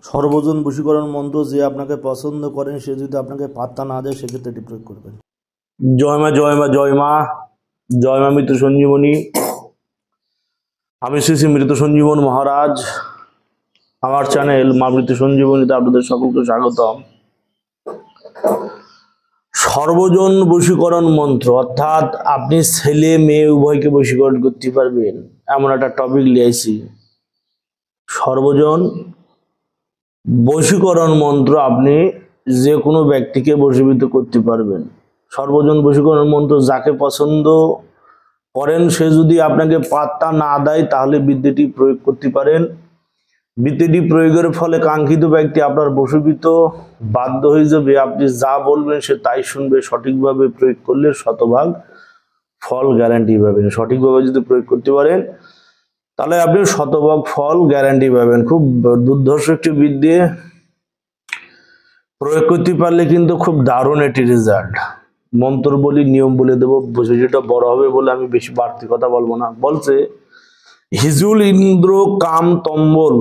সর্বজন বশীকরণ মন্ত্র যে আপনাকে পছন্দ করেন সে যদি আপনাকে পাত্তা না দেয় সেক্ষেত্রে এটি প্রয়োগ করবেন। জয় মা জয় মা জয় মা, জয় মা মৃত্যু সঞ্জীবনী। আমি শ্রী শ্রী মৃত্যু সঞ্জীবন মহারাজ। আমার চ্যানেল মা মৃত্যু সঞ্জীবনীতে আপনাদের সকলকে স্বাগতম। সর্বজন বশীকরণ মন্ত্র অর্থাৎ আপনি ছেলে মেয়ে উভয়কে বশীকরণ করতে পারবেন এমন একটা টপিক লিয়েছি। সর্বজন বশীকরণ মন্ত্র আপনি যে কোনো ব্যক্তিকে বশীভূত করতে পারবেন। সর্বজন বশীকরণ মন্ত্র যাকে পছন্দ করেন সে যদি আপনাকে পাত্তা না দেয় তাহলে বিদ্যাটি প্রয়োগ করতে পারেন। বিদ্যাটি প্রয়োগের ফলে কাঙ্ক্ষিত ব্যক্তি আপনার বশীভূত বাধ্য হয়ে যাবে। আপনি যা বলবেন সে তাই শুনবে। সঠিকভাবে প্রয়োগ করলে শতভাগ ফল গ্যারান্টি পাবেন। সঠিকভাবে যদি প্রয়োগ করতে পারেন তাহলে আপনি শতভাগ ফল গ্যারান্টি পাবেন। খুব দুর্ধর্ষ একটি বিদ্যে, প্রয়োগ করতে পারলে কিন্তু খুব দারুণ একটি রেজাল্ট। মন্ত্র বলি, নিয়ম বলে দেবো, যেটা বড় হবে বলে আমি বেশি বাড়তি কথা বলবো না। বলছে হিজুল ইন্দ্র কাম তম্বল।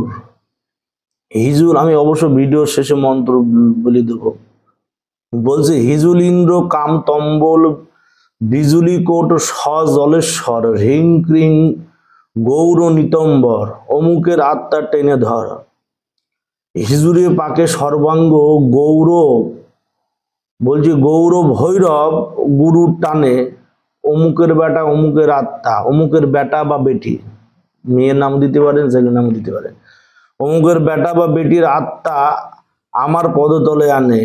হিজুল, আমি অবশ্য ভিডিও শেষে মন্ত্র বলে দেবো। বলছে হিজুল ইন্দ্র কাম তম্বল বিজুলি কোট সজলেশ্বর হ্রিং ক্রিং গৌর নিতম্বর অমুকের আত্মা টেনে ধর। হিজুরে পাকে সর্বাঙ্গ গৌর, বলছে গৌর ভৈরব গুরুর টানে অমুকের বেটা অমুকের আত্মা, অমুকের বেটা বা বেটি, মেয়ের নাম দিতে পারেন, ছেলের নাম দিতে পারেন। অমুকের বেটা বা বেটির আত্মা আমার পদতলে আনে।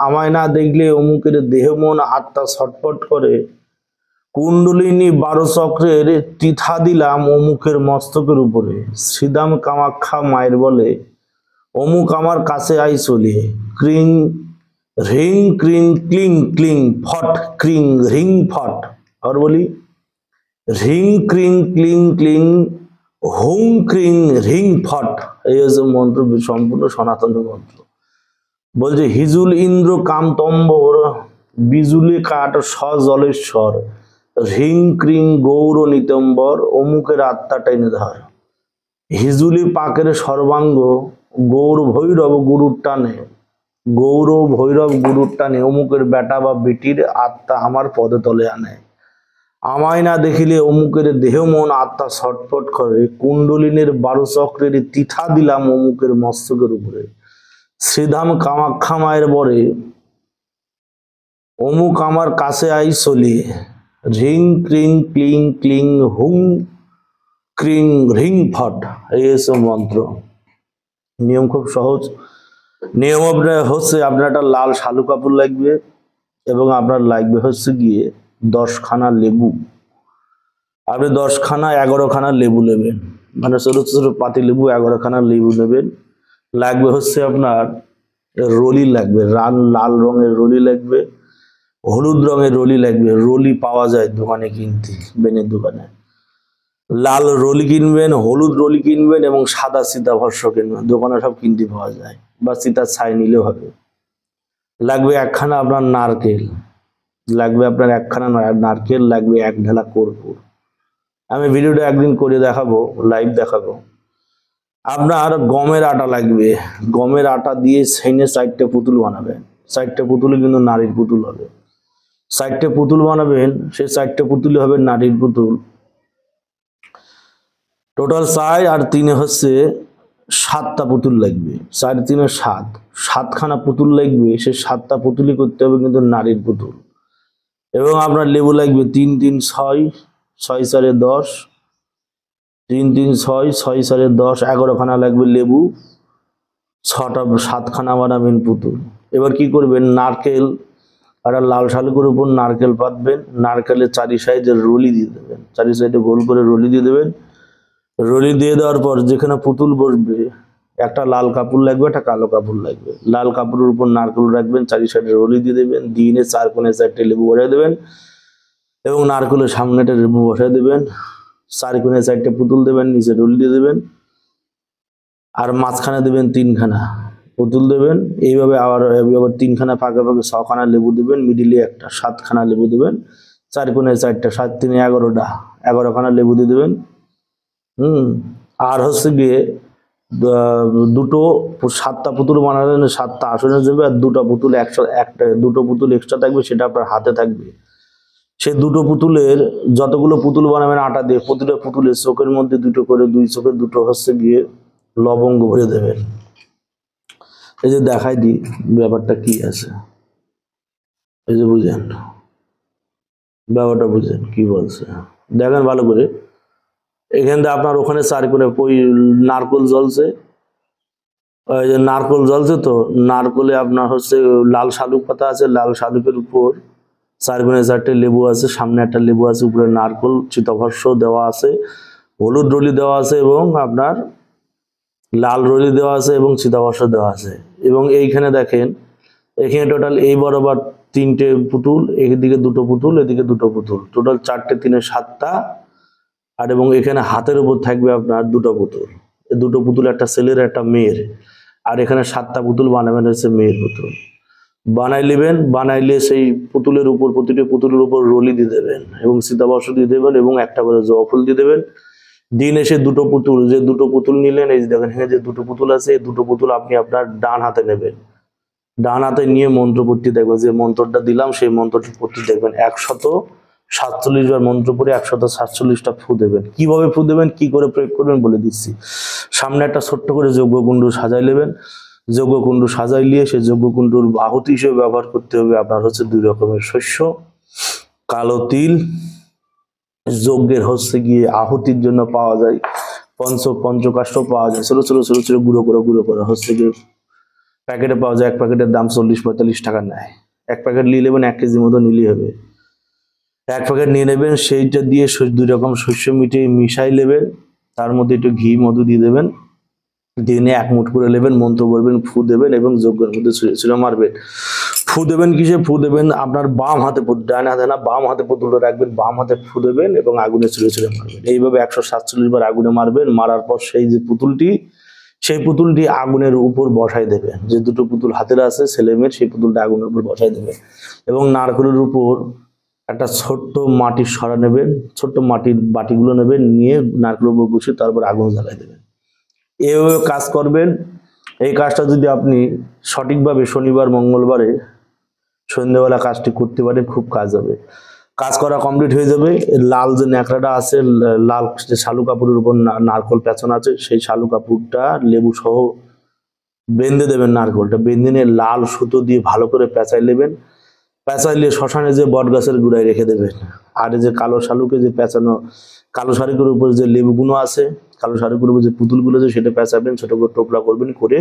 আমায় না দেখলে অমুকের দেহ মন আত্মা ছটফট করে। কুণ্ডলিনী 12 চক্রের তীথা দিলাম অমুকের মস্তকের উপরে। শ্রীদাম কামাখ্যা মায়ের বলে অমুক আমার কাছে আই চলে। ক্রিং রিং ক্রিং ক্লিং ক্লিং ফট ক্রিং রিং ফট। আর বলি রিং ক্রিং ক্লিং ক্লিং হুং ক্রিং রিং ফট। এই হচ্ছে মন্ত্র, সম্পূর্ণ সনাতন মন্ত্র। বলছে হিজুল ইন্দ্র কামতম্বর বিজুলি কাঠ সজলেশ্বর রিং ক্রিং গৌর নিতম্বর অমুকের আত্মা টেনে ধর। হিজুলি পাকের সর্বাঙ্গ গৌর ভৈরব গুরুর টানে, গৌর ভৈরব গুরুর টানে অমুকের বেটা বা বেটির আত্মা আমার পদতলে আনে। আমায় না দেখিলে অমুকের দেহ মন আত্মা ছটফট করে। কুণ্ডলিনীর 12 চক্রের তীথা দিলাম অমুকের মস্তকের উপরে। শ্রীধাম কামাখ্যা মায়ের বরে অমুক আমার কাছে আই চলি। রিং ক্রিং ক্লিং ক্লিং হুং ক্রিং রিং ফট। এই মন্ত্র। নিয়ম খুব সহজ। নিয়ম হচ্ছে আপনার একটা লাল শালু কাপড় লাগবে এবং আপনার লাগবে হচ্ছে গিয়ে 10 খানা লেবু। আপনি 10 খানা 11 খানা লেবু নেবেন, মানে ছোট ছোট পাতি লেবু 11 খানা লেবু নেবেন। লাগবে হচ্ছে আপনার রলি লাগবে, লাল রঙের রলি লাগবে, হলুদ রঙের রলি লাগবে। রলি পাওয়া যায় দোকানে কিনতে, বেনের দোকানে। লাল রলি কিনবেন, হলুদ রলি কিনবেন এবং সাদা সীতাভস্ম কিনবেন, দোকানে সব কিনতে পাওয়া যায়, বা সীতার ছাই নিলেও হবে। লাগবে 1 খানা আপনার নারকেল, লাগবে আপনার 1 খানা নারকেল, লাগবে 1 ঢেলা কর্পূর। আমি ভিডিওটা একদিন করে দেখাবো, লাইভ দেখাবো। আপনার গমের আটা লাগবে। গমের আটা দিয়ে ছেনে 4টে পুতুল বানাবেন। 4টে পুতুল কিন্তু নারীর পুতুল হবে। 4টে পুতুল বানাবেন, সেই 4টে পুতুল হবে নারীর পুতুল। টোটাল 4 আর 3 হচ্ছে 7টা পুতুল লাগবে। 4 3 7, 7খানা পুতুল লাগবে। সেই 7টা পুতুলই করতে হবে কিন্তু নারীর পুতুল। এবং আপনার লেবু লাগবে 3 3 6, 6 4 10, 3 3 6, 6 4 10, 11 খানা লাগবে লেবু। 7খানা বানাবেন পুতুল। এবার কি করবেন, নারকেল একটা লাল শালুকের উপর নারকেল পাতবেন। নারকেলের 4 সাইডে রলি দিয়ে দেবেন, 4 সাইডে গোল করে রলি দিয়ে দেবেন। রলি দিয়ে দেওয়ার পর যেখানে পুতুল বসবে একটা লাল কাপড় লাগবে, একটা কালো কাপড় লাগবে। লাল কাপড়ের উপর নারকেল রাখবেন, 4 সাইডে রলি দিয়ে দেবেন। দিয়ে 4 কোণে 4টে লেবু বসাই দেবেন এবং নারকেলের সামনেটা লেবু বসাই দেবেন। 4 কোণে 4টে পুতুল দেবেন, নিচে রলি দিয়ে দেবেন। আর মাঝখানে দেবেন 3 খানা পুতুল দেবেন। এইভাবে আবার 3 খানা ফাঁকে ফাঁকে 6 খানা লেবু দেবেন। মিডিলে একটা 7 খানা লেবু দেবেন। 4 কোণে 4টা, 7 3 11টা, 11 খানা লেবু দিয়ে দেবেন। আর হচ্ছে গিয়ে দুটো 7টা পুতুল বানালেন, 7টা আসনে যাবে, আর দুটো পুতুল এক্সট্রা থাকবে, সেটা আপনার হাতে থাকবে। সেই দুটো পুতুলের যতগুলো পুতুল বানাবেন আটা দিয়ে, প্রতিটা পুতুলের চোখের মধ্যে দুটো করে, 2 চোখে দুটো হচ্ছে গিয়ে লবঙ্গ ভরে দেবেন। এই যে দেখাই দিই ব্যাপারটা কি আছে, এই যে বুঝেন ব্যাপারটা, বুঝেন কি বলছে, দেখেন ভালো করে। এখান থেকে আপনার ওখানে 4 করে ওই নারকোল জ্বলছে, ওই যে নারকোল জ্বলছে, তো নারকোলে আপনার হচ্ছে লাল শালুক পাতা আছে, লাল শালুকের উপর 4 কোণে 4টে লেবু আছে, সামনে একটা লেবু আছে, উপরে নারকোল চিতাভস্ম দেওয়া আছে, হলুদ রলি দেওয়া আছে, এবং আপনার লাল রলি দেওয়া আছে, এবং চিতাভস্ম দেওয়া আছে। এবং এইখানে দেখেন, এখানে টোটাল এই বরাবর 3টে পুতুল, এদিকে 2টো পুতুল, এদিকে 2টো পুতুল, টোটাল 4টে, 3-এ 7টা। আর এবং এখানে হাতের উপর থাকবে আপনার 2টো পুতুল, এই 2টো পুতুল একটা ছেলের একটা মেয়ের। আর এখানে 7টা পুতুল বানাবেন হচ্ছে মেয়ের পুতুল। বানাই নেবেন, বানাইলে সেই পুতুলের উপর, প্রতিটি পুতুলের উপর রলি দিয়ে দেবেন, এবং চিতাভস্ম দিয়ে দেবেন, এবং একটা করে জবা ফুল দিয়ে দেবেন। দিন এসে 2টো পুতুল, যে 2টো পুতুল নিলেন, এই যে দেখেন এখানে যে 2টো পুতুল আছে, এই 2টো পুতুল আপনি আপনার ডান হাতে নেবেন। ডান হাতে নিয়ে মন্ত্র পড়তে দেখবেন, যে মন্ত্রটা দিলাম সেই মন্ত্রটি পড়তে দেখবেন, 147 বার মন্ত্র পড়ে 147টা ফু দেবেন। কিভাবে ফু দেবেন, কি করে প্রয়োগ করবেন বলে দিচ্ছি। সামনে একটা ছোট্ট করে যজ্ঞকুণ্ড সাজাই নেবেন, যজ্ঞকুণ্ড সাজাই নিয়ে সেই যজ্ঞকুণ্ডুর আহুতি হিসেবে ব্যবহার করতে হবে আপনার হচ্ছে 2 রকমের শস্য, কালো তিল। যজ্ঞের হচ্ছে গিয়ে আহুতির জন্য পাওয়া যায় পঞ্চকাষ্ঠ পাওয়া যায়, ছোট ছোট ছোট ছোট গুঁড়ো করে হচ্ছে গিয়ে প্যাকেটে পাওয়া যায়। এক প্যাকেটের দাম 40-45 টাকা নেয়। এক প্যাকেট নিয়ে নেবেন, 1 কেজি মতো নিলেই হবে। 1 প্যাকেট নিয়ে নেবেন, সেইটা দিয়ে 2 রকম শস্য মিশাই নেবেন, তার মধ্যে একটু ঘি মধু দিয়ে দেবেন, দিনে 1 মুঠ করে নেবেন, মন্ত্র বলবেন, ফু দেবেন, এবং যজ্ঞের মধ্যে ছুঁড়ে মারবেন। ফু দেবেন কিসে, ফু দেবেন আপনার বাম হাতে, ডান হাতে না, বাম হাতে পুতুলটা রাখবেন, বাম হাতে ফু দেবেন, এবং আগুনে ছুঁড়ে মারবেন। এইভাবে 147 বার আগুনে মারবেন। মারার পর সেই যে পুতুলটি, সেই পুতুলটি আগুনের উপর বসাই দেবেন। যে 2টো পুতুল হাতের আছে ছেলে মেয়ের, সেই পুতুলটা আগুনের উপর বসাই দেবেন, এবং নারকেলের উপর একটা ছোট্ট মাটির সরা নেবেন, ছোট্ট মাটির বাটিগুলো নেবেন, নিয়ে নারকেলের উপর বসে তারপর আগুন জ্বালাই দেবেন। এইভাবে কাজ করবেন। এই কাজটা যদি আপনি সঠিকভাবে শনিবার মঙ্গলবারে সন্ধ্যাবেলা কাজটি করতে পারেন, খুব কাজ হবে। কাজ করা কমপ্লিট হয়ে যাবে। লাল যে ন্যাকড়াটা আছে, লাল যে শালু কাপড়ের উপর নারকোল পেঁচানো আছে, সেই শালু কাপড়টা লেবু সহ বেঁধে দেবেন। নারকোলটা বেঁধে নিয়ে লাল সুতো দিয়ে ভালো করে পেঁচাই নেবেন। পেঁচাইলে শ্মশানে যে বট গাছের গুঁড়ায় রেখে দেবেন। আর এই যে কালো শালুকে যে পেঁচানো, কালো শালুকের উপর যে লেবুগুলো আছে, কালো শালুকের উপর যে পুতুলগুলো আছে, সেটা পেঁচাবেন, ছোট করে টোপলা করবেন, করে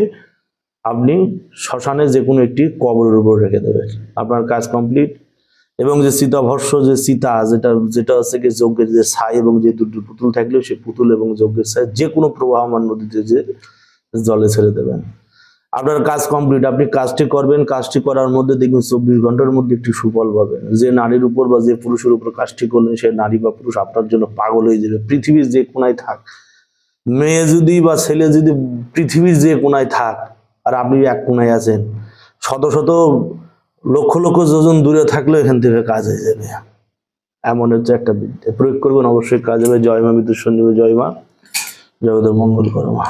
আপনি শ্মশানে যে কোনো একটি কবরের উপর রেখে দেবেন। আপনার কাজ কমপ্লিট। এবং যে চিতাভস্ম, যে চিতা, যেটা হচ্ছে কি যজ্ঞের যে ছাই, এবং যে 2টো পুতুল থাকলেও সেই পুতুল এবং যজ্ঞের ছাই যে কোনো প্রবাহমান নদীতে যে জলে ছেড়ে দেবেন। আপনার কাজ কমপ্লিট। আপনি কাজটি করবেন, কাজটি করার মধ্যে দেখবেন 24 ঘন্টার মধ্যে একটি সুফল পাবেন। যে নারীর উপর বা যে পুরুষের উপর কাজটি করলেন, সেই নারী বা পুরুষ আপনার জন্য পাগল হয়ে যাবে। পৃথিবীর যে কোনায় থাক, মেয়ে যদি বা ছেলে যদি পৃথিবীর যে কোনায় থাক, আর আপনি এক কোনায় আছেন, শত শত লক্ষ লক্ষ যোজন দূরে থাকলেও এখান থেকে কাজ হয়ে যাবে। এমন হচ্ছে একটা বিদ্যা, প্রয়োগ করবেন, অবশ্যই কাজ হবে। জয় মা বিদ্যুৎ সঞ্জীবনী, জয় মা, জগতের মঙ্গল করো মা।